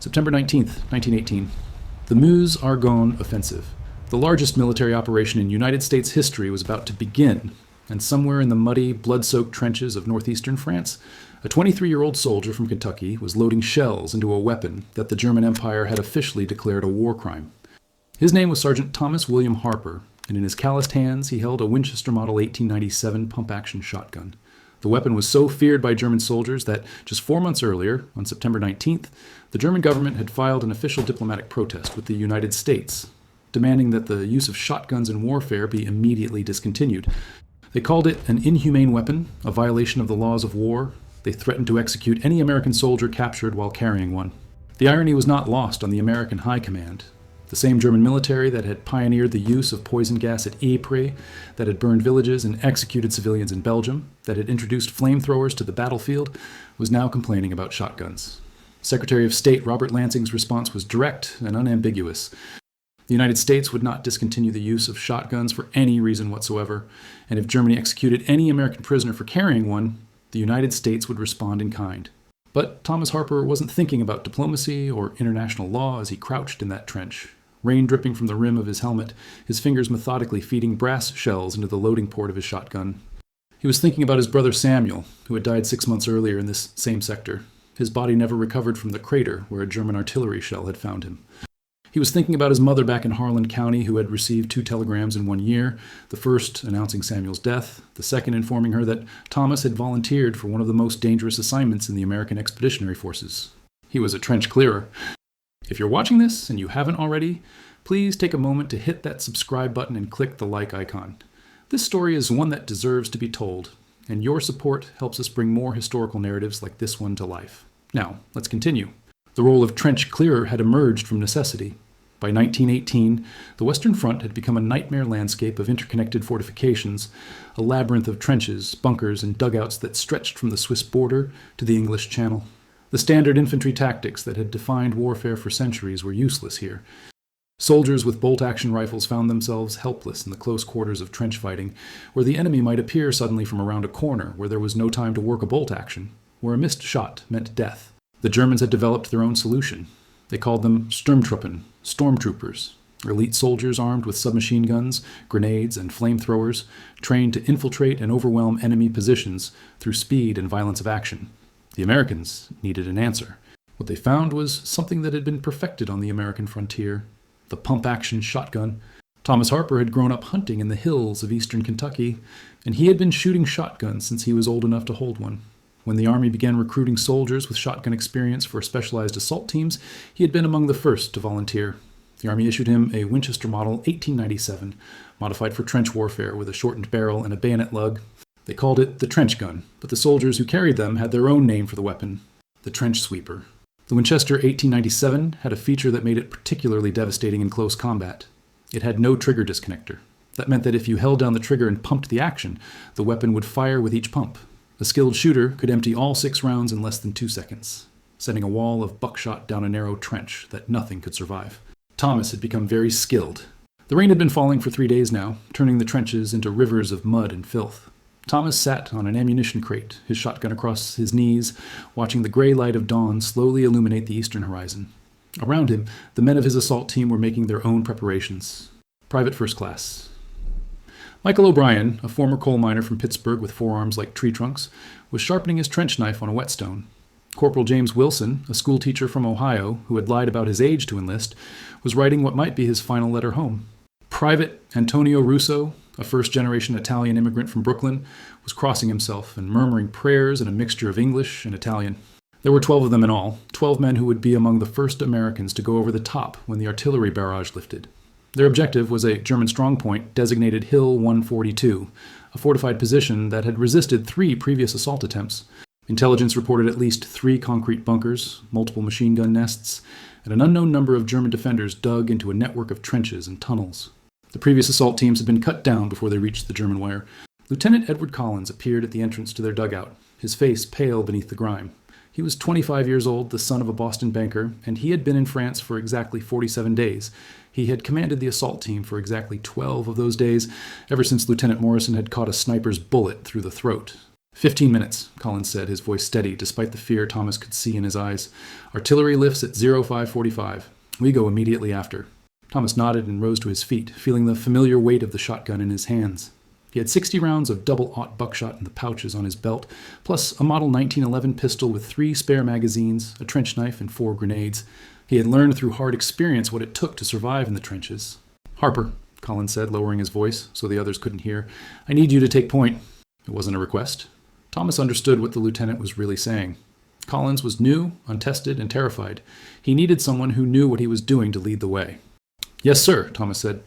September 19th, 1918. The Meuse-Argonne offensive. The largest military operation in United States history was about to begin, and somewhere in the muddy, blood-soaked trenches of northeastern France, a 23-year-old soldier from Kentucky was loading shells into a weapon that the German Empire had officially declared a war crime. His name was Sergeant Thomas William Harper, and in his calloused hands he held a Winchester Model 1897 pump-action shotgun. The weapon was so feared by German soldiers that just 4 months earlier, on September 19th, the German government had filed an official diplomatic protest with the United States, demanding that the use of shotguns in warfare be immediately discontinued. They called it an inhumane weapon, a violation of the laws of war. They threatened to execute any American soldier captured while carrying one. The irony was not lost on the American High Command. The same German military that had pioneered the use of poison gas at Ypres, that had burned villages and executed civilians in Belgium, that had introduced flamethrowers to the battlefield, was now complaining about shotguns. Secretary of State Robert Lansing's response was direct and unambiguous. The United States would not discontinue the use of shotguns for any reason whatsoever, and if Germany executed any American prisoner for carrying one, the United States would respond in kind. But Thomas Harper wasn't thinking about diplomacy or international law as he crouched in that trench, rain dripping from the rim of his helmet, his fingers methodically feeding brass shells into the loading port of his shotgun. He was thinking about his brother Samuel, who had died 6 months earlier in this same sector. His body never recovered from the crater where a German artillery shell had found him. He was thinking about his mother back in Harlan County, who had received 2 telegrams in 1 year, the first announcing Samuel's death, the second informing her that Thomas had volunteered for one of the most dangerous assignments in the American Expeditionary Forces. He was a trench clearer. If you're watching this and you haven't already, please take a moment to hit that subscribe button and click the like icon. This story is one that deserves to be told, and your support helps us bring more historical narratives like this one to life. Now, let's continue. The role of trench clearer had emerged from necessity. By 1918, the Western Front had become a nightmare landscape of interconnected fortifications, a labyrinth of trenches, bunkers, and dugouts that stretched from the Swiss border to the English Channel. The standard infantry tactics that had defined warfare for centuries were useless here. Soldiers with bolt-action rifles found themselves helpless in the close quarters of trench fighting, where the enemy might appear suddenly from around a corner where there was no time to work a bolt action, where a missed shot meant death. The Germans had developed their own solution. They called them Sturmtruppen, stormtroopers, elite soldiers armed with submachine guns, grenades, and flamethrowers, trained to infiltrate and overwhelm enemy positions through speed and violence of action. The Americans needed an answer. What they found was something that had been perfected on the American frontier, the pump-action shotgun. Thomas Harper had grown up hunting in the hills of eastern Kentucky, and he had been shooting shotguns since he was old enough to hold one. When the Army began recruiting soldiers with shotgun experience for specialized assault teams, he had been among the first to volunteer. The Army issued him a Winchester Model 1897, modified for trench warfare with a shortened barrel and a bayonet lug. They called it the trench gun, but the soldiers who carried them had their own name for the weapon, the trench sweeper. The Winchester 1897 had a feature that made it particularly devastating in close combat. It had no trigger disconnector. That meant that if you held down the trigger and pumped the action, the weapon would fire with each pump. A skilled shooter could empty all 6 rounds in less than 2 seconds, sending a wall of buckshot down a narrow trench that nothing could survive. Thomas had become very skilled. The rain had been falling for 3 days now, turning the trenches into rivers of mud and filth. Thomas sat on an ammunition crate, his shotgun across his knees, watching the gray light of dawn slowly illuminate the eastern horizon. Around him, the men of his assault team were making their own preparations. Private First Class. Michael O'Brien, a former coal miner from Pittsburgh with forearms like tree trunks, was sharpening his trench knife on a whetstone. Corporal James Wilson, a schoolteacher from Ohio who had lied about his age to enlist, was writing what might be his final letter home. Private Antonio Russo, a first-generation Italian immigrant from Brooklyn, was crossing himself and murmuring prayers in a mixture of English and Italian. There were 12 of them in all, 12 men who would be among the first Americans to go over the top when the artillery barrage lifted. Their objective was a German strongpoint designated Hill 142, a fortified position that had resisted 3 previous assault attempts. Intelligence reported at least 3 concrete bunkers, multiple machine gun nests, and an unknown number of German defenders dug into a network of trenches and tunnels. The previous assault teams had been cut down before they reached the German wire. Lieutenant Edward Collins appeared at the entrance to their dugout, his face pale beneath the grime. He was 25 years old, the son of a Boston banker, and he had been in France for exactly 47 days. He had commanded the assault team for exactly 12 of those days, ever since Lieutenant Morrison had caught a sniper's bullet through the throat. "15 minutes, Collins said, his voice steady, despite the fear Thomas could see in his eyes. "Artillery lifts at 0545. We go immediately after." Thomas nodded and rose to his feet, feeling the familiar weight of the shotgun in his hands. He had 60 rounds of double-aught buckshot in the pouches on his belt, plus a Model 1911 pistol with 3 spare magazines, a trench knife, and 4 grenades. He had learned through hard experience what it took to survive in the trenches. "Harper," Collins said, lowering his voice so the others couldn't hear, "I need you to take point." It wasn't a request. Thomas understood what the lieutenant was really saying. Collins was new, untested, and terrified. He needed someone who knew what he was doing to lead the way. "Yes, sir," Thomas said.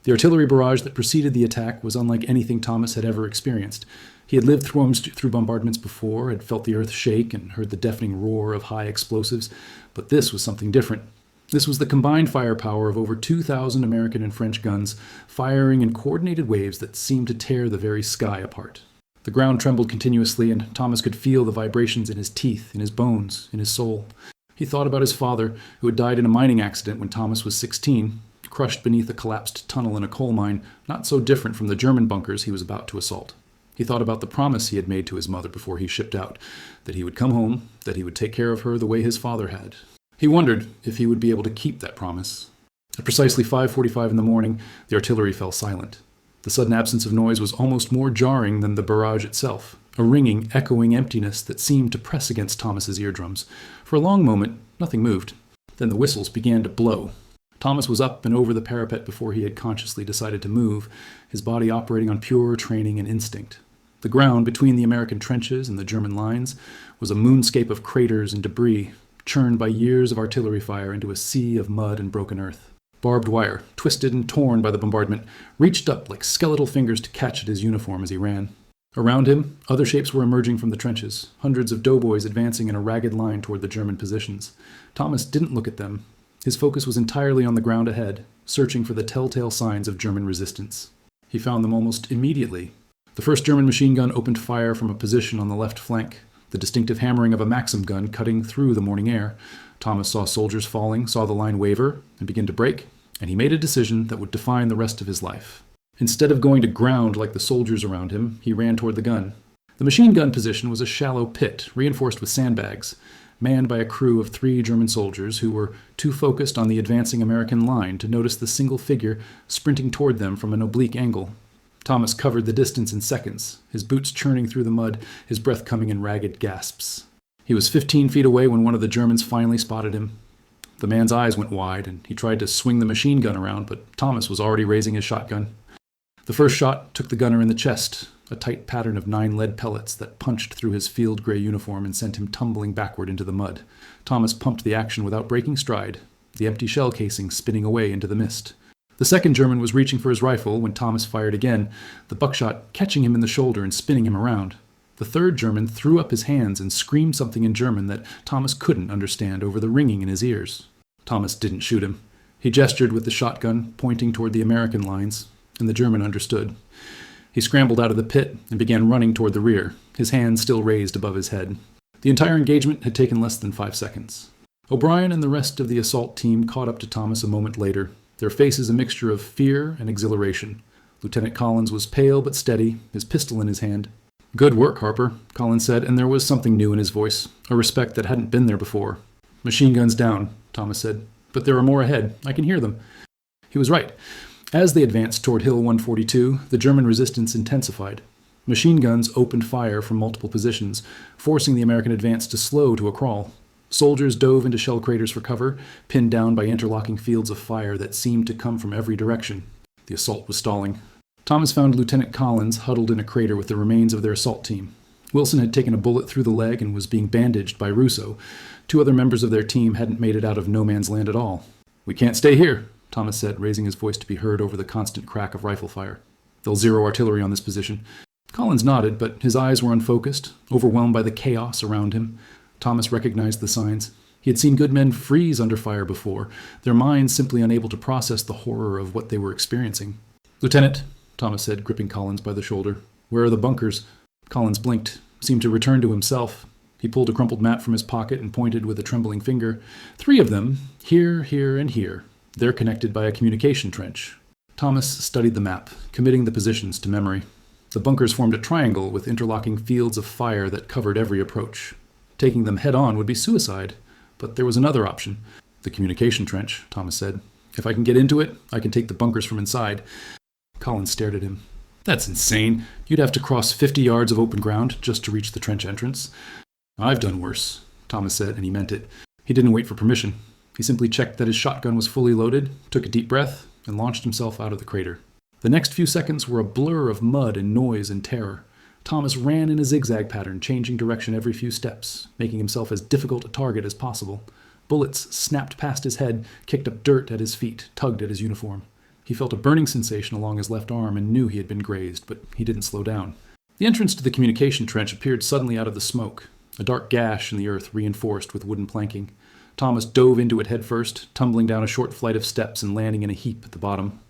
The artillery barrage that preceded the attack was unlike anything Thomas had ever experienced. He had lived through bombardments before, had felt the earth shake, and heard the deafening roar of high explosives, but this was something different. This was the combined firepower of over 2,000 American and French guns, firing in coordinated waves that seemed to tear the very sky apart. The ground trembled continuously, and Thomas could feel the vibrations in his teeth, in his bones, in his soul. He thought about his father, who had died in a mining accident when Thomas was 16, crushed beneath a collapsed tunnel in a coal mine, not so different from the German bunkers he was about to assault. He thought about the promise he had made to his mother before he shipped out, that he would come home, that he would take care of her the way his father had. He wondered if he would be able to keep that promise. At precisely 5:45 in the morning, the artillery fell silent. The sudden absence of noise was almost more jarring than the barrage itself, a ringing, echoing emptiness that seemed to press against Thomas's eardrums. For a long moment, nothing moved. Then the whistles began to blow. Thomas was up and over the parapet before he had consciously decided to move, his body operating on pure training and instinct. The ground between the American trenches and the German lines was a moonscape of craters and debris, churned by years of artillery fire into a sea of mud and broken earth. Barbed wire, twisted and torn by the bombardment, reached up like skeletal fingers to catch at his uniform as he ran. Around him, other shapes were emerging from the trenches, hundreds of doughboys advancing in a ragged line toward the German positions. Thomas didn't look at them. His focus was entirely on the ground ahead, searching for the telltale signs of German resistance. He found them almost immediately. The first German machine gun opened fire from a position on the left flank, the distinctive hammering of a Maxim gun cutting through the morning air. Thomas saw soldiers falling, saw the line waver and begin to break, and he made a decision that would define the rest of his life. Instead of going to ground like the soldiers around him, he ran toward the gun. The machine gun position was a shallow pit, reinforced with sandbags, manned by a crew of 3 German soldiers who were too focused on the advancing American line to notice the single figure sprinting toward them from an oblique angle. Thomas covered the distance in seconds, his boots churning through the mud, his breath coming in ragged gasps. He was 15 feet away when one of the Germans finally spotted him. The man's eyes went wide, and he tried to swing the machine gun around, but Thomas was already raising his shotgun. The first shot took the gunner in the chest, a tight pattern of 9 lead pellets that punched through his field gray uniform and sent him tumbling backward into the mud. Thomas pumped the action without breaking stride, the empty shell casing spinning away into the mist. The second German was reaching for his rifle when Thomas fired again, the buckshot catching him in the shoulder and spinning him around. The third German threw up his hands and screamed something in German that Thomas couldn't understand over the ringing in his ears. Thomas didn't shoot him. He gestured with the shotgun, pointing toward the American lines, and the German understood. He scrambled out of the pit and began running toward the rear, his hands still raised above his head. The entire engagement had taken less than 5 seconds. O'Brien and the rest of the assault team caught up to Thomas a moment later, their faces a mixture of fear and exhilaration. Lieutenant Collins was pale but steady, his pistol in his hand. "Good work, Harper," Collins said, and there was something new in his voice, a respect that hadn't been there before. "Machine guns down," Thomas said, "but there are more ahead. I can hear them." He was right. As they advanced toward Hill 142, the German resistance intensified. Machine guns opened fire from multiple positions, forcing the American advance to slow to a crawl. Soldiers dove into shell craters for cover, pinned down by interlocking fields of fire that seemed to come from every direction. The assault was stalling. Thomas found Lieutenant Collins huddled in a crater with the remains of their assault team. Wilson had taken a bullet through the leg and was being bandaged by Russo. 2 other members of their team hadn't made it out of no man's land at all. "We can't stay here," Thomas said, raising his voice to be heard over the constant crack of rifle fire. "They'll zero artillery on this position." Collins nodded, but his eyes were unfocused, overwhelmed by the chaos around him. Thomas recognized the signs. He had seen good men freeze under fire before, their minds simply unable to process the horror of what they were experiencing. "Lieutenant," Thomas said, gripping Collins by the shoulder, "where are the bunkers?" Collins blinked, seemed to return to himself. He pulled a crumpled map from his pocket and pointed with a trembling finger. 3 of them, here, here, and here. They're connected by a communication trench. Thomas studied the map, committing the positions to memory. The bunkers formed a triangle with interlocking fields of fire that covered every approach. Taking them head-on would be suicide, but there was another option. The communication trench, Thomas said. If I can get into it, I can take the bunkers from inside. Collins stared at him. That's insane. You'd have to cross 50 yards of open ground just to reach the trench entrance. I've done worse, Thomas said, and he meant it. He didn't wait for permission. He simply checked that his shotgun was fully loaded, took a deep breath, and launched himself out of the crater. The next few seconds were a blur of mud and noise and terror. Thomas ran in a zigzag pattern, changing direction every few steps, making himself as difficult a target as possible. Bullets snapped past his head, kicked up dirt at his feet, tugged at his uniform. He felt a burning sensation along his left arm and knew he had been grazed, but he didn't slow down. The entrance to the communication trench appeared suddenly out of the smoke, a dark gash in the earth reinforced with wooden planking. Thomas dove into it headfirst, tumbling down a short flight of steps and landing in a heap at the bottom.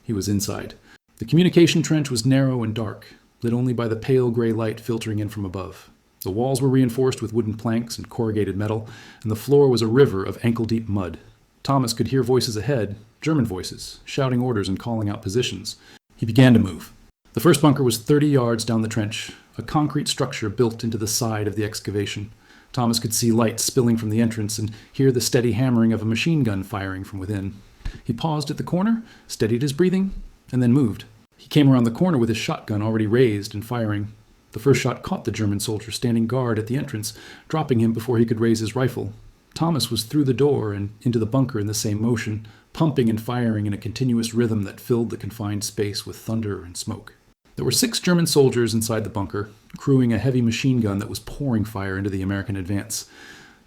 He was inside. The communication trench was narrow and dark, lit only by the pale gray light filtering in from above. The walls were reinforced with wooden planks and corrugated metal, and the floor was a river of ankle-deep mud. Thomas could hear voices ahead, German voices, shouting orders and calling out positions. He began to move. The first bunker was 30 yards down the trench, a concrete structure built into the side of the excavation. Thomas could see light spilling from the entrance and hear the steady hammering of a machine gun firing from within. He paused at the corner, steadied his breathing, and then moved. He came around the corner with his shotgun already raised and firing. The first shot caught the German soldier standing guard at the entrance, dropping him before he could raise his rifle. Thomas was through the door and into the bunker in the same motion, pumping and firing in a continuous rhythm that filled the confined space with thunder and smoke. There were 6 German soldiers inside the bunker, crewing a heavy machine gun that was pouring fire into the American advance.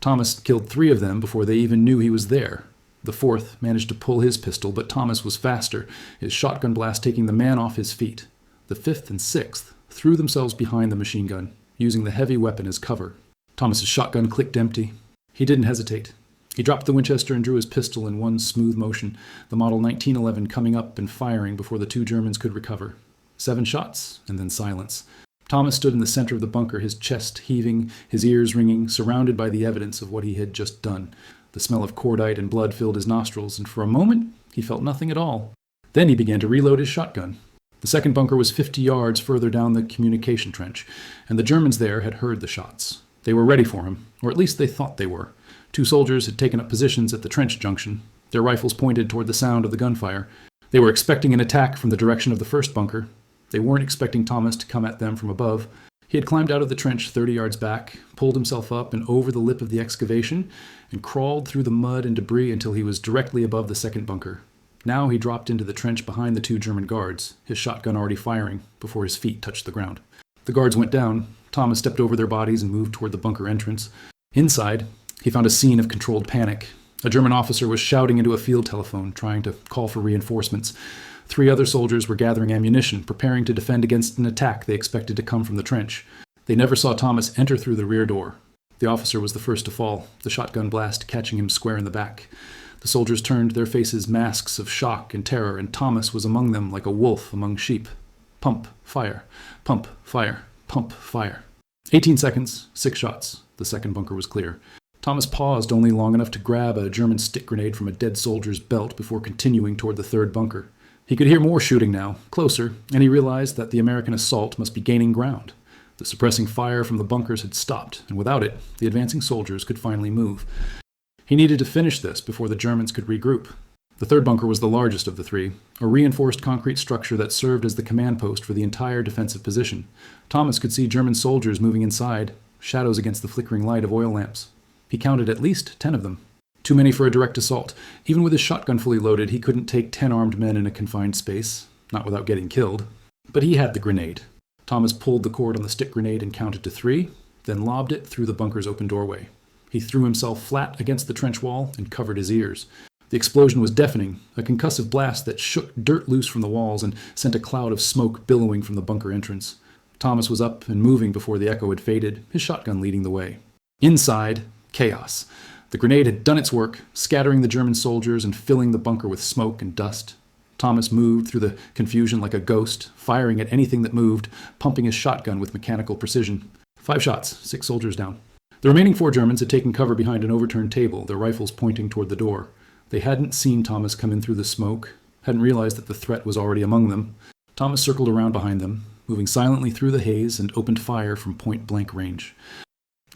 Thomas killed 3 of them before they even knew he was there. The 4th managed to pull his pistol, but Thomas was faster, his shotgun blast taking the man off his feet. The 5th and 6th threw themselves behind the machine gun, using the heavy weapon as cover. Thomas's shotgun clicked empty. He didn't hesitate. He dropped the Winchester and drew his pistol in one smooth motion, the model 1911 coming up and firing before the 2 Germans could recover. 7 shots, and then silence. Thomas stood in the center of the bunker, his chest heaving, his ears ringing, surrounded by the evidence of what he had just done. The smell of cordite and blood filled his nostrils, and for a moment he felt nothing at all. Then he began to reload his shotgun. The second bunker was 50 yards further down the communication trench, and the Germans there had heard the shots. They were ready for him, or at least they thought they were. 2 soldiers had taken up positions at the trench junction, their rifles pointed toward the sound of the gunfire. They were expecting an attack from the direction of the first bunker. They weren't expecting Thomas to come at them from above. He had climbed out of the trench 30 yards back, pulled himself up and over the lip of the excavation, and crawled through the mud and debris until he was directly above the second bunker. Now he dropped into the trench behind the 2 German guards, his shotgun already firing, before his feet touched the ground. The guards went down. Thomas stepped over their bodies and moved toward the bunker entrance. Inside, he found a scene of controlled panic. A German officer was shouting into a field telephone, trying to call for reinforcements. 3 other soldiers were gathering ammunition, preparing to defend against an attack they expected to come from the trench. They never saw Thomas enter through the rear door. The officer was the first to fall, the shotgun blast catching him square in the back. The soldiers turned their faces masks of shock and terror, and Thomas was among them like a wolf among sheep. Pump, fire, pump, fire, pump, fire. 18 seconds, 6 shots. The second bunker was clear. Thomas paused only long enough to grab a German stick grenade from a dead soldier's belt before continuing toward the third bunker. He could hear more shooting now, closer, and he realized that the American assault must be gaining ground. The suppressing fire from the bunkers had stopped, and without it, the advancing soldiers could finally move. He needed to finish this before the Germans could regroup. The third bunker was the largest of the 3, a reinforced concrete structure that served as the command post for the entire defensive position. Thomas could see German soldiers moving inside, shadows against the flickering light of oil lamps. He counted at least 10 of them. Too many for a direct assault. Even with his shotgun fully loaded, he couldn't take 10 armed men in a confined space, not without getting killed. But he had the grenade. Thomas pulled the cord on the stick grenade and counted to 3, then lobbed it through the bunker's open doorway. He threw himself flat against the trench wall and covered his ears. The explosion was deafening, a concussive blast that shook dirt loose from the walls and sent a cloud of smoke billowing from the bunker entrance. Thomas was up and moving before the echo had faded, his shotgun leading the way. Inside, chaos. The grenade had done its work, scattering the German soldiers and filling the bunker with smoke and dust. Thomas moved through the confusion like a ghost, firing at anything that moved, pumping his shotgun with mechanical precision. 5 shots, 6 soldiers down. The remaining 4 Germans had taken cover behind an overturned table, their rifles pointing toward the door. They hadn't seen Thomas come in through the smoke, hadn't realized that the threat was already among them. Thomas circled around behind them, moving silently through the haze, and opened fire from point-blank range.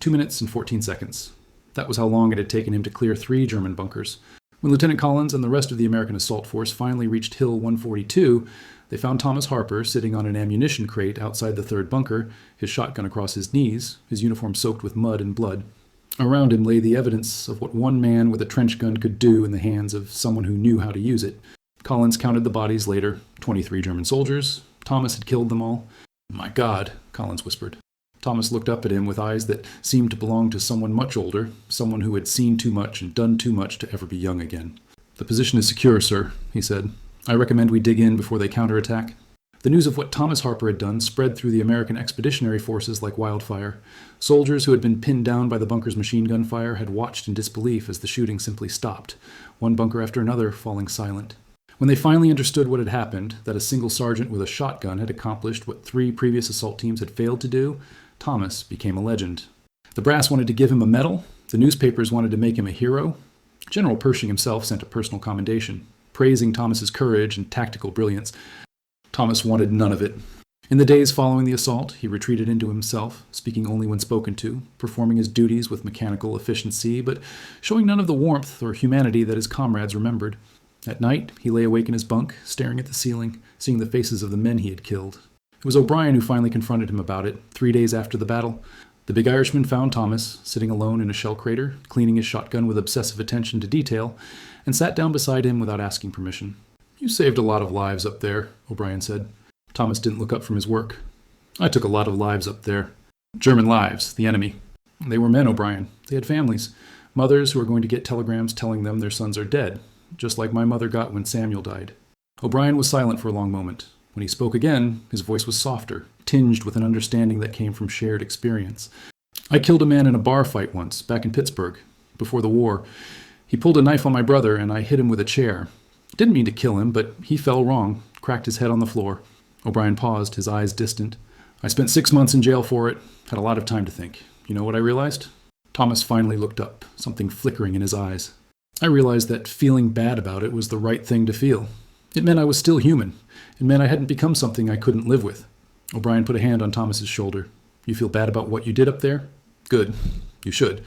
2 minutes and 14 seconds. That was how long it had taken him to clear 3 German bunkers. When Lieutenant Collins and the rest of the American assault force finally reached Hill 142, they found Thomas Harper sitting on an ammunition crate outside the 3rd bunker, his shotgun across his knees, his uniform soaked with mud and blood. Around him lay the evidence of what one man with a trench gun could do in the hands of someone who knew how to use it. Collins counted the bodies later, 23 German soldiers. Thomas had killed them all. "My God," Collins whispered. Thomas looked up at him with eyes that seemed to belong to someone much older, someone who had seen too much and done too much to ever be young again. "The position is secure, sir," he said. "I recommend we dig in before they counterattack." The news of what Thomas Harper had done spread through the American expeditionary forces like wildfire. Soldiers who had been pinned down by the bunker's machine gun fire had watched in disbelief as the shooting simply stopped, one bunker after another falling silent. When they finally understood what had happened, that a single sergeant with a shotgun had accomplished what 3 previous assault teams had failed to do, Thomas became a legend. The brass wanted to give him a medal. The newspapers wanted to make him a hero. General Pershing himself sent a personal commendation, praising Thomas's courage and tactical brilliance. Thomas wanted none of it. In the days following the assault, he retreated into himself, speaking only when spoken to, performing his duties with mechanical efficiency, but showing none of the warmth or humanity that his comrades remembered. At night, he lay awake in his bunk, staring at the ceiling, seeing the faces of the men he had killed. It was O'Brien who finally confronted him about it, 3 days after the battle. The big Irishman found Thomas, sitting alone in a shell crater, cleaning his shotgun with obsessive attention to detail, and sat down beside him without asking permission. "You saved a lot of lives up there," O'Brien said. Thomas didn't look up from his work. "I took a lot of lives up there. German lives, the enemy. They were men, O'Brien. They had families. Mothers who are going to get telegrams telling them their sons are dead, just like my mother got when Samuel died." O'Brien was silent for a long moment. When he spoke again, his voice was softer, tinged with an understanding that came from shared experience. "I killed a man in a bar fight once, back in Pittsburgh, before the war. He pulled a knife on my brother, and I hit him with a chair. Didn't mean to kill him, but he fell wrong, cracked his head on the floor." O'Brien paused, his eyes distant. "I spent 6 months in jail for it, had a lot of time to think. You know what I realized?" Thomas finally looked up, something flickering in his eyes. "I realized that feeling bad about it was the right thing to feel. It meant I was still human. It meant I hadn't become something I couldn't live with." O'Brien put a hand on Thomas's shoulder. "You feel bad about what you did up there? Good. You should.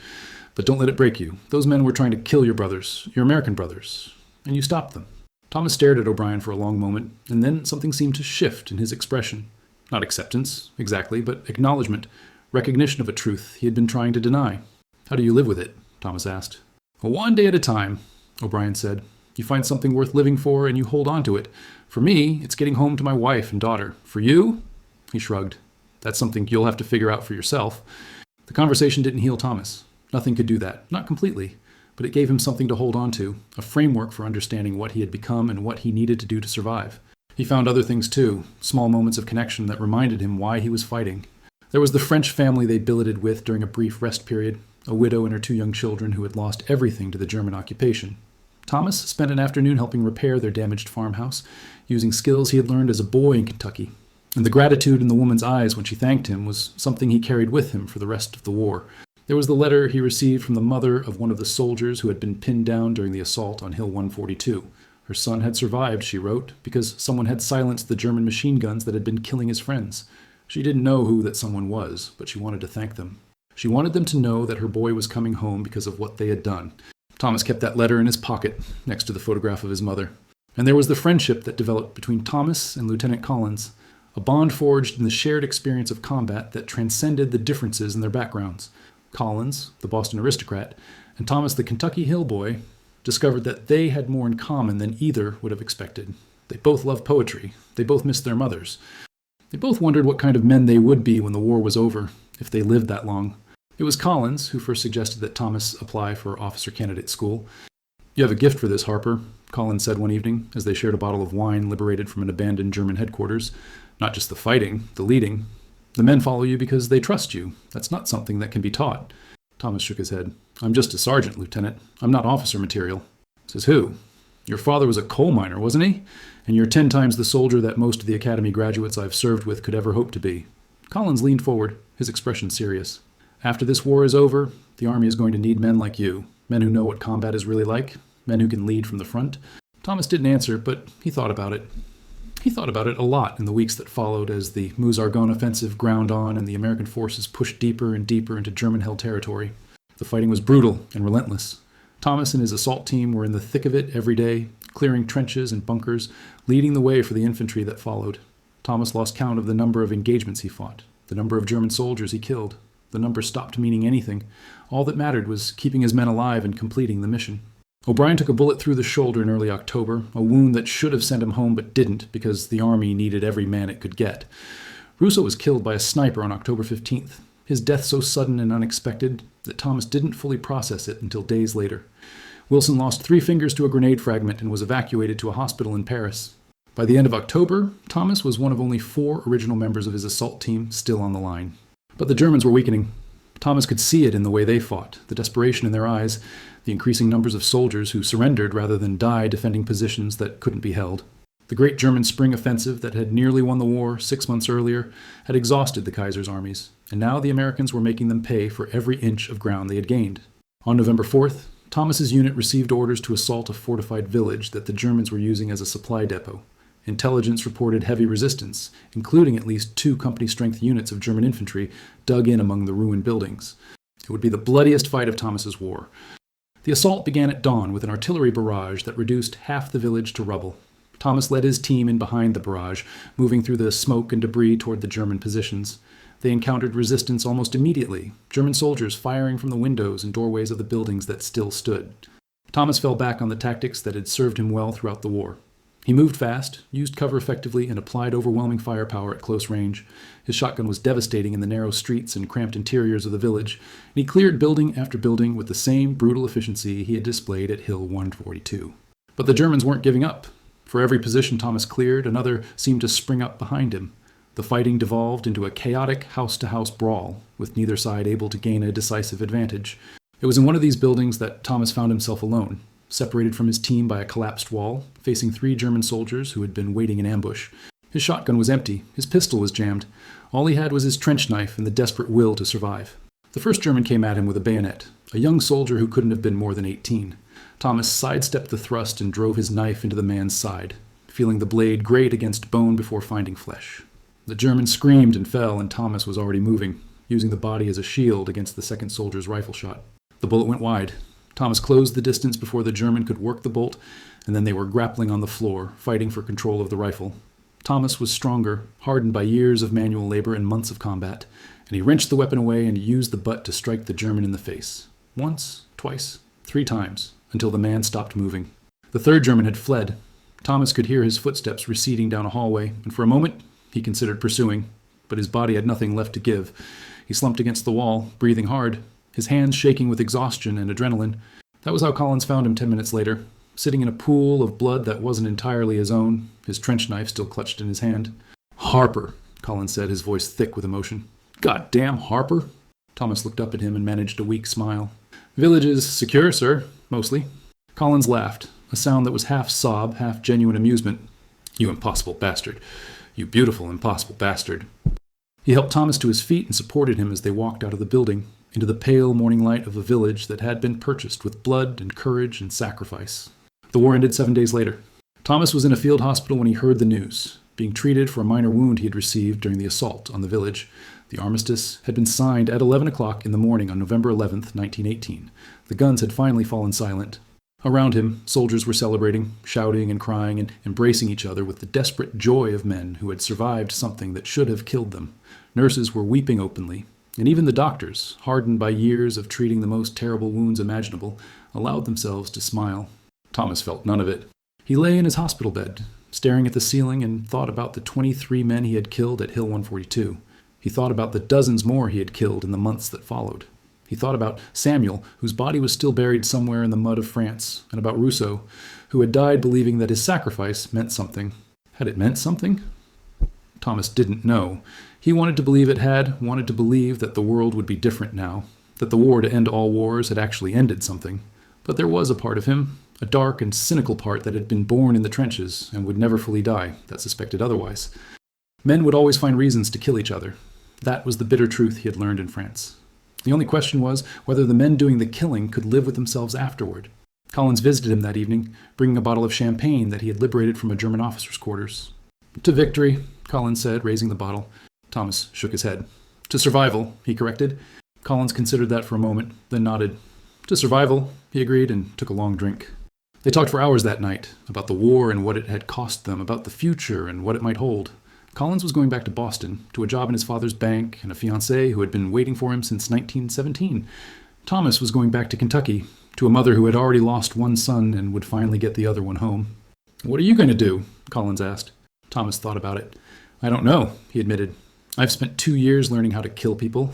But don't let it break you. Those men were trying to kill your brothers, your American brothers, and you stopped them." Thomas stared at O'Brien for a long moment, and then something seemed to shift in his expression. Not acceptance, exactly, but acknowledgement, recognition of a truth he had been trying to deny. "How do you live with it?" Thomas asked. "One day at a time," O'Brien said. "You find something worth living for, and you hold on to it. For me, it's getting home to my wife and daughter. For you?" He shrugged. "That's something you'll have to figure out for yourself." The conversation didn't heal Thomas. Nothing could do that, not completely, but it gave him something to hold on to, a framework for understanding what he had become and what he needed to do to survive. He found other things too, small moments of connection that reminded him why he was fighting. There was the French family they billeted with during a brief rest period, a widow and her 2 young children who had lost everything to the German occupation. Thomas spent an afternoon helping repair their damaged farmhouse, using skills he had learned as a boy in Kentucky. And the gratitude in the woman's eyes when she thanked him was something he carried with him for the rest of the war. There was the letter he received from the mother of one of the soldiers who had been pinned down during the assault on Hill 142. Her son had survived, she wrote, because someone had silenced the German machine guns that had been killing his friends. She didn't know who that someone was, but she wanted to thank them. She wanted them to know that her boy was coming home because of what they had done. Thomas kept that letter in his pocket, next to the photograph of his mother. And there was the friendship that developed between Thomas and Lieutenant Collins, a bond forged in the shared experience of combat that transcended the differences in their backgrounds. Collins, the Boston aristocrat, and Thomas, the Kentucky hill boy, discovered that they had more in common than either would have expected. They both loved poetry. They both missed their mothers. They both wondered what kind of men they would be when the war was over, if they lived that long. It was Collins who first suggested that Thomas apply for officer candidate school. "You have a gift for this, Harper," Collins said one evening, as they shared a bottle of wine liberated from an abandoned German headquarters. "Not just the fighting, the leading. The men follow you because they trust you. That's not something that can be taught." Thomas shook his head. "I'm just a sergeant, Lieutenant. I'm not officer material." Says who? "Your father was a coal miner, wasn't he? And you're 10 times the soldier that most of the academy graduates I've served with could ever hope to be." Collins leaned forward, his expression serious. "After this war is over, the Army is going to need men like you, men who know what combat is really like, men who can lead from the front." Thomas didn't answer, but he thought about it. He thought about it a lot in the weeks that followed as the Meuse-Argonne offensive ground on and the American forces pushed deeper and deeper into German-held territory. The fighting was brutal and relentless. Thomas and his assault team were in the thick of it every day, clearing trenches and bunkers, leading the way for the infantry that followed. Thomas lost count of the number of engagements he fought, the number of German soldiers he killed. The number stopped meaning anything. All that mattered was keeping his men alive and completing the mission. O'Brien took a bullet through the shoulder in early October, a wound that should have sent him home but didn't because the army needed every man it could get. Rousseau was killed by a sniper on October 15th, his death so sudden and unexpected that Thomas didn't fully process it until days later. Wilson lost 3 fingers to a grenade fragment and was evacuated to a hospital in Paris. By the end of October, Thomas was one of only 4 original members of his assault team still on the line. But the Germans were weakening. Thomas could see it in the way they fought, the desperation in their eyes, the increasing numbers of soldiers who surrendered rather than die defending positions that couldn't be held. The great German spring offensive that had nearly won the war 6 months earlier had exhausted the Kaiser's armies, and now the Americans were making them pay for every inch of ground they had gained. On November 4th, Thomas's unit received orders to assault a fortified village that the Germans were using as a supply depot. Intelligence reported heavy resistance, including at least 2 company-strength units of German infantry dug in among the ruined buildings. It would be the bloodiest fight of Thomas's war. The assault began at dawn with an artillery barrage that reduced half the village to rubble. Thomas led his team in behind the barrage, moving through the smoke and debris toward the German positions. They encountered resistance almost immediately, German soldiers firing from the windows and doorways of the buildings that still stood. Thomas fell back on the tactics that had served him well throughout the war. He moved fast, used cover effectively, and applied overwhelming firepower at close range. His shotgun was devastating in the narrow streets and cramped interiors of the village, and he cleared building after building with the same brutal efficiency he had displayed at Hill 142. But the Germans weren't giving up. For every position Thomas cleared, another seemed to spring up behind him. The fighting devolved into a chaotic house-to-house brawl, with neither side able to gain a decisive advantage. It was in one of these buildings that Thomas found himself alone, separated from his team by a collapsed wall, facing 3 German soldiers who had been waiting in ambush. His shotgun was empty, his pistol was jammed. All he had was his trench knife and the desperate will to survive. The first German came at him with a bayonet, a young soldier who couldn't have been more than 18. Thomas sidestepped the thrust and drove his knife into the man's side, feeling the blade grate against bone before finding flesh. The German screamed and fell, and Thomas was already moving, using the body as a shield against the second soldier's rifle shot. The bullet went wide. Thomas closed the distance before the German could work the bolt, and then they were grappling on the floor, fighting for control of the rifle. Thomas was stronger, hardened by years of manual labor and months of combat, and he wrenched the weapon away and used the butt to strike the German in the face. Once, twice, 3 times, until the man stopped moving. The third German had fled. Thomas could hear his footsteps receding down a hallway, and for a moment he considered pursuing, but his body had nothing left to give. He slumped against the wall, breathing hard, his hands shaking with exhaustion and adrenaline. That was how Collins found him 10 minutes later, sitting in a pool of blood that wasn't entirely his own, his trench knife still clutched in his hand. "Harper," Collins said, his voice thick with emotion. "Goddamn Harper." Thomas looked up at him and managed a weak smile. "Village is secure, sir, mostly." Collins laughed, a sound that was half sob, half genuine amusement. "You impossible bastard. You beautiful, impossible bastard." He helped Thomas to his feet and supported him as they walked out of the building, into the pale morning light of a village that had been purchased with blood and courage and sacrifice. The war ended 7 days later. Thomas was in a field hospital when he heard the news, being treated for a minor wound he had received during the assault on the village. The armistice had been signed at 11 o'clock in the morning on November 11th, 1918. The guns had finally fallen silent. Around him, soldiers were celebrating, shouting and crying and embracing each other with the desperate joy of men who had survived something that should have killed them. Nurses were weeping openly, and even the doctors, hardened by years of treating the most terrible wounds imaginable, allowed themselves to smile. Thomas felt none of it. He lay in his hospital bed, staring at the ceiling, and thought about the 23 men he had killed at Hill 142. He thought about the dozens more he had killed in the months that followed. He thought about Samuel, whose body was still buried somewhere in the mud of France, and about Rousseau, who had died believing that his sacrifice meant something. Had it meant something? Thomas didn't know. He wanted to believe it had, wanted to believe that the world would be different now, that the war to end all wars had actually ended something. But there was a part of him, a dark and cynical part that had been born in the trenches and would never fully die, that suspected otherwise. Men would always find reasons to kill each other. That was the bitter truth he had learned in France. The only question was whether the men doing the killing could live with themselves afterward. Collins visited him that evening, bringing a bottle of champagne that he had liberated from a German officer's quarters. To victory, Collins said, raising the bottle. Thomas shook his head. To survival, he corrected. Collins considered that for a moment, then nodded. To survival, he agreed, and took a long drink. They talked for hours that night, about the war and what it had cost them, about the future and what it might hold. Collins was going back to Boston, to a job in his father's bank and a fiancée who had been waiting for him since 1917. Thomas was going back to Kentucky, to a mother who had already lost one son and would finally get the other one home. What are you going to do? Collins asked. Thomas thought about it. I don't know, he admitted. I've spent 2 years learning how to kill people.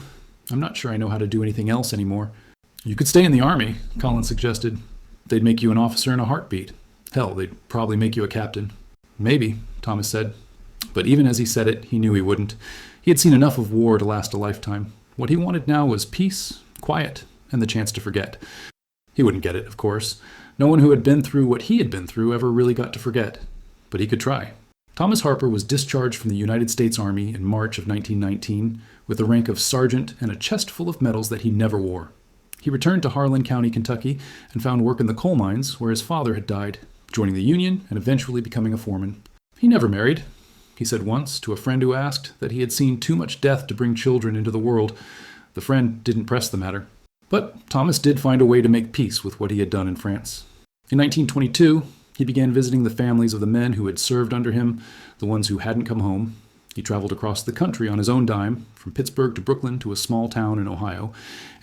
I'm not sure I know how to do anything else anymore. You could stay in the army, Collins suggested. They'd make you an officer in a heartbeat. Hell, they'd probably make you a captain. Maybe, Thomas said. But even as he said it, he knew he wouldn't. He had seen enough of war to last a lifetime. What he wanted now was peace, quiet, and the chance to forget. He wouldn't get it, of course. No one who had been through what he had been through ever really got to forget. But he could try. Thomas Harper was discharged from the United States Army in March of 1919 with the rank of sergeant and a chest full of medals that he never wore. He returned to Harlan County, Kentucky, and found work in the coal mines where his father had died, joining the Union and eventually becoming a foreman. He never married. He said once to a friend who asked that he had seen too much death to bring children into the world. The friend didn't press the matter. But Thomas did find a way to make peace with what he had done in France. In 1922, he began visiting the families of the men who had served under him, the ones who hadn't come home. He traveled across the country on his own dime, from Pittsburgh to Brooklyn to a small town in Ohio,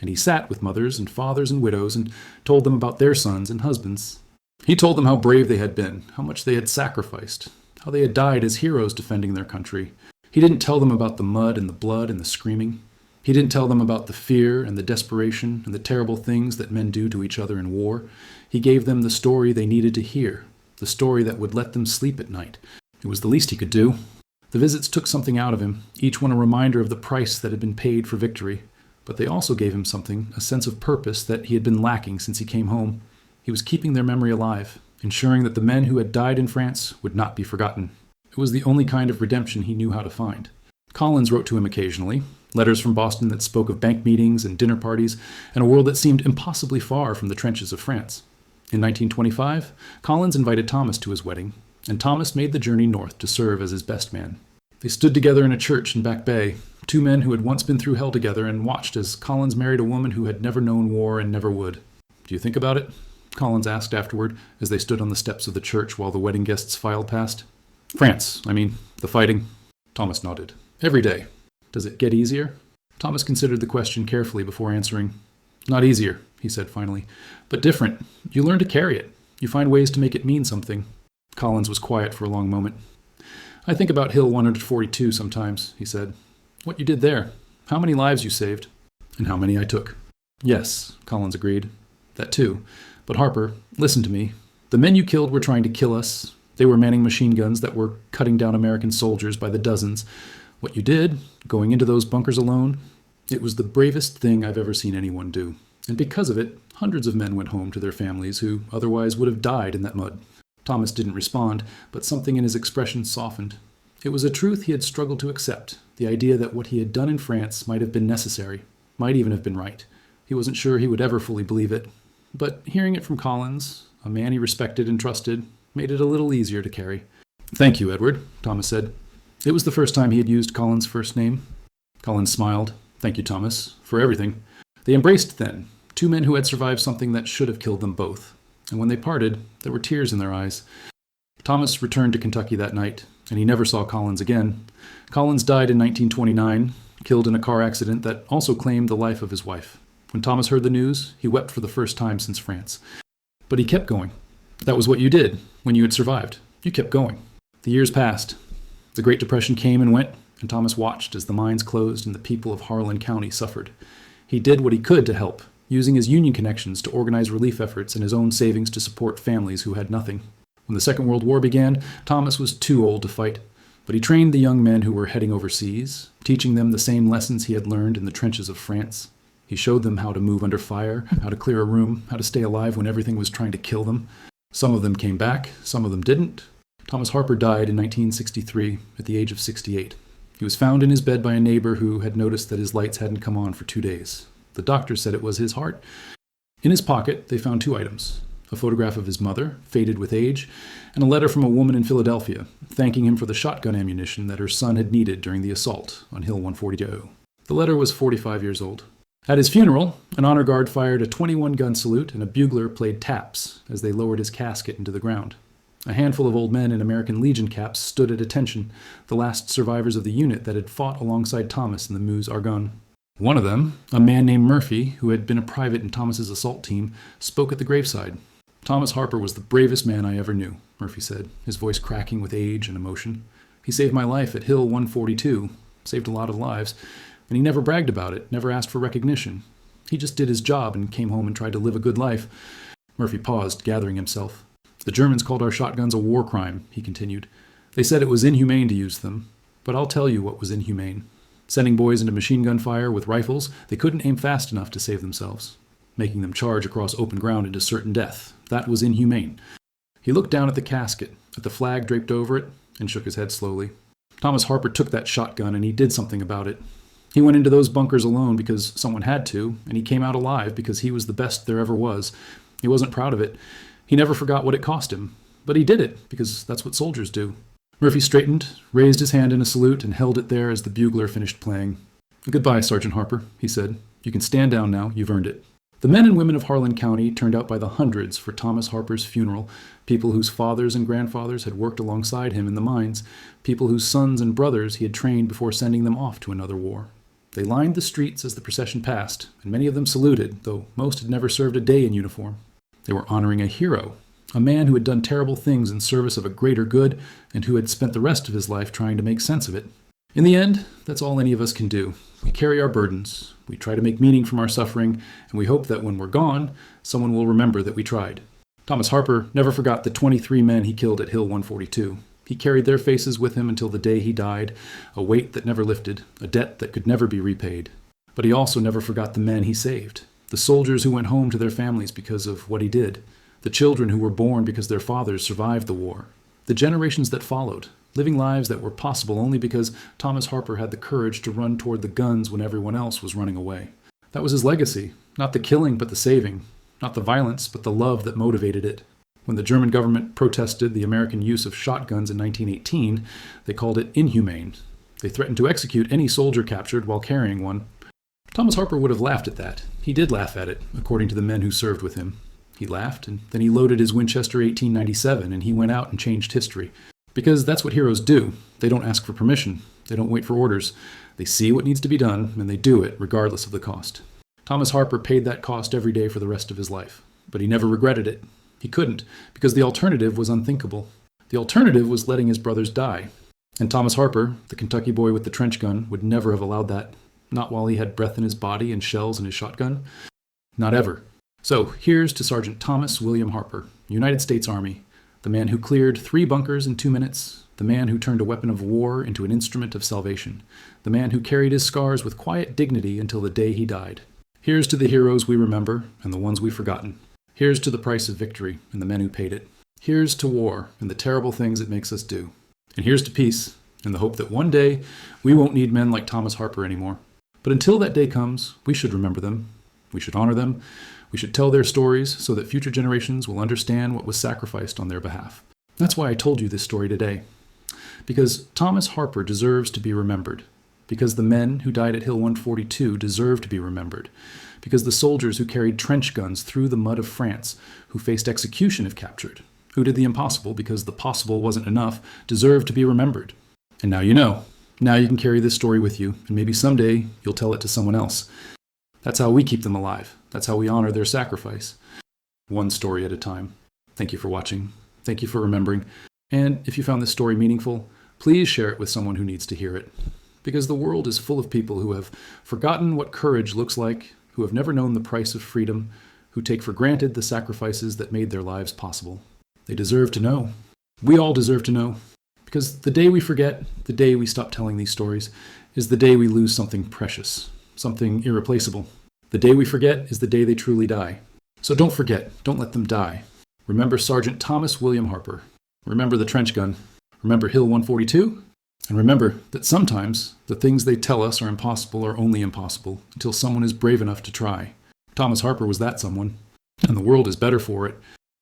and he sat with mothers and fathers and widows and told them about their sons and husbands. He told them how brave they had been, how much they had sacrificed, how they had died as heroes defending their country. He didn't tell them about the mud and the blood and the screaming. He didn't tell them about the fear and the desperation and the terrible things that men do to each other in war. He gave them the story they needed to hear, the story that would let them sleep at night. It was the least he could do. The visits took something out of him, each one a reminder of the price that had been paid for victory. But they also gave him something, a sense of purpose that he had been lacking since he came home. He was keeping their memory alive, ensuring that the men who had died in France would not be forgotten. It was the only kind of redemption he knew how to find. Collins wrote to him occasionally, letters from Boston that spoke of bank meetings and dinner parties, and a world that seemed impossibly far from the trenches of France. In 1925, Collins invited Thomas to his wedding, and Thomas made the journey north to serve as his best man. They stood together in a church in Back Bay, two men who had once been through hell together, and watched as Collins married a woman who had never known war and never would. Do you think about it? Collins asked afterward, as they stood on the steps of the church while the wedding guests filed past. France, the fighting. Thomas nodded. Every day. Does it get easier? Thomas considered the question carefully before answering. Not easier, he said finally, but different. You learn to carry it. You find ways to make it mean something. Collins was quiet for a long moment. I think about Hill 142 sometimes, he said. What you did there. How many lives you saved. And how many I took. Yes, Collins agreed. That too. But Harper, listen to me. The men you killed were trying to kill us. They were manning machine guns that were cutting down American soldiers by the dozens. What you did, going into those bunkers alone, it was the bravest thing I've ever seen anyone do. And because of it, hundreds of men went home to their families who otherwise would have died in that mud. Thomas didn't respond, but something in his expression softened. It was a truth he had struggled to accept, the idea that what he had done in France might have been necessary, might even have been right. He wasn't sure he would ever fully believe it. But hearing it from Collins, a man he respected and trusted, made it a little easier to carry. Thank you, Edward, Thomas said. It was the first time he had used Collins' first name. Collins smiled. Thank you, Thomas, for everything. They embraced then, two men who had survived something that should have killed them both. And when they parted, there were tears in their eyes. Thomas returned to Kentucky that night, and he never saw Collins again. Collins died in 1929, killed in a car accident that also claimed the life of his wife. When Thomas heard the news, he wept for the first time since France. But he kept going. That was what you did when you had survived. You kept going. The years passed. The Great Depression came and went, and Thomas watched as the mines closed and the people of Harlan County suffered. He did what he could to help, using his union connections to organize relief efforts and his own savings to support families who had nothing. When the Second World War began, Thomas was too old to fight, but he trained the young men who were heading overseas, teaching them the same lessons he had learned in the trenches of France. He showed them how to move under fire, how to clear a room, how to stay alive when everything was trying to kill them. Some of them came back, some of them didn't. Thomas Harper died in 1963 at the age of 68. He was found in his bed by a neighbor who had noticed that his lights hadn't come on for 2 days. The doctor said it was his heart. In his pocket, they found 2 items, a photograph of his mother, faded with age, and a letter from a woman in Philadelphia, thanking him for the shotgun ammunition that her son had needed during the assault on Hill 142. The letter was 45 years old. At his funeral, an honor guard fired a 21-gun salute and a bugler played taps as they lowered his casket into the ground. A handful of old men in American Legion caps stood at attention, the last survivors of the unit that had fought alongside Thomas in the Meuse-Argonne. One of them, a man named Murphy, who had been a private in Thomas's assault team, spoke at the graveside. "Thomas Harper was the bravest man I ever knew," Murphy said, his voice cracking with age and emotion. "He saved my life at Hill 142, saved a lot of lives, and he never bragged about it, never asked for recognition. He just did his job and came home and tried to live a good life." Murphy paused, gathering himself. "The Germans called our shotguns a war crime," he continued. "They said it was inhumane to use them, but I'll tell you what was inhumane. Sending boys into machine gun fire with rifles, they couldn't aim fast enough to save themselves. Making them charge across open ground into certain death, that was inhumane." He looked down at the casket, at the flag draped over it, and shook his head slowly. "Thomas Harper took that shotgun and he did something about it. He went into those bunkers alone because someone had to, and he came out alive because he was the best there ever was. He wasn't proud of it. He never forgot what it cost him. But he did it, because that's what soldiers do." Murphy straightened, raised his hand in a salute, and held it there as the bugler finished playing. "Goodbye, Sergeant Harper," he said. "You can stand down now. You've earned it." The men and women of Harlan County turned out by the hundreds for Thomas Harper's funeral, people whose fathers and grandfathers had worked alongside him in the mines, people whose sons and brothers he had trained before sending them off to another war. They lined the streets as the procession passed, and many of them saluted, though most had never served a day in uniform. They were honoring a hero, a man who had done terrible things in service of a greater good and who had spent the rest of his life trying to make sense of it. In the end, that's all any of us can do. We carry our burdens, we try to make meaning from our suffering, and we hope that when we're gone, someone will remember that we tried. Thomas Harper never forgot the 23 men he killed at Hill 142. He carried their faces with him until the day he died, a weight that never lifted, a debt that could never be repaid. But he also never forgot the men he saved, the soldiers who went home to their families because of what he did, the children who were born because their fathers survived the war, the generations that followed, living lives that were possible only because Thomas Harper had the courage to run toward the guns when everyone else was running away. That was his legacy, not the killing but the saving, not the violence but the love that motivated it. When the German government protested the American use of shotguns in 1918, they called it inhumane. They threatened to execute any soldier captured while carrying one. Thomas Harper would have laughed at that. He did laugh at it, according to the men who served with him. He laughed, and then he loaded his Winchester 1897, and he went out and changed history. Because that's what heroes do. They don't ask for permission. They don't wait for orders. They see what needs to be done, and they do it, regardless of the cost. Thomas Harper paid that cost every day for the rest of his life. But he never regretted it. He couldn't, because the alternative was unthinkable. The alternative was letting his brothers die. And Thomas Harper, the Kentucky boy with the trench gun, would never have allowed that. Not while he had breath in his body and shells in his shotgun. Not ever. So here's to Sergeant Thomas William Harper, United States Army, the man who cleared 3 bunkers in 2 minutes, the man who turned a weapon of war into an instrument of salvation, the man who carried his scars with quiet dignity until the day he died. Here's to the heroes we remember and the ones we've forgotten. Here's to the price of victory and the men who paid it. Here's to war and the terrible things it makes us do. And here's to peace and the hope that one day we won't need men like Thomas Harper anymore. But until that day comes, we should remember them. We should honor them. We should tell their stories so that future generations will understand what was sacrificed on their behalf. That's why I told you this story today. Because Thomas Harper deserves to be remembered. Because the men who died at Hill 142 deserve to be remembered. Because the soldiers who carried trench guns through the mud of France, who faced execution if captured, who did the impossible because the possible wasn't enough, deserve to be remembered. And now you know. Now you can carry this story with you, and maybe someday you'll tell it to someone else. That's how we keep them alive. That's how we honor their sacrifice. One story at a time. Thank you for watching. Thank you for remembering. And if you found this story meaningful, please share it with someone who needs to hear it. Because the world is full of people who have forgotten what courage looks like, who have never known the price of freedom, who take for granted the sacrifices that made their lives possible. They deserve to know. We all deserve to know. Because the day we forget, the day we stop telling these stories, is the day we lose something precious, something irreplaceable. The day we forget is the day they truly die. So don't forget, don't let them die. Remember Sergeant Thomas William Harper. Remember the trench gun. Remember Hill 142. And remember that sometimes the things they tell us are impossible are only impossible until someone is brave enough to try. Thomas Harper was that someone, and the world is better for it.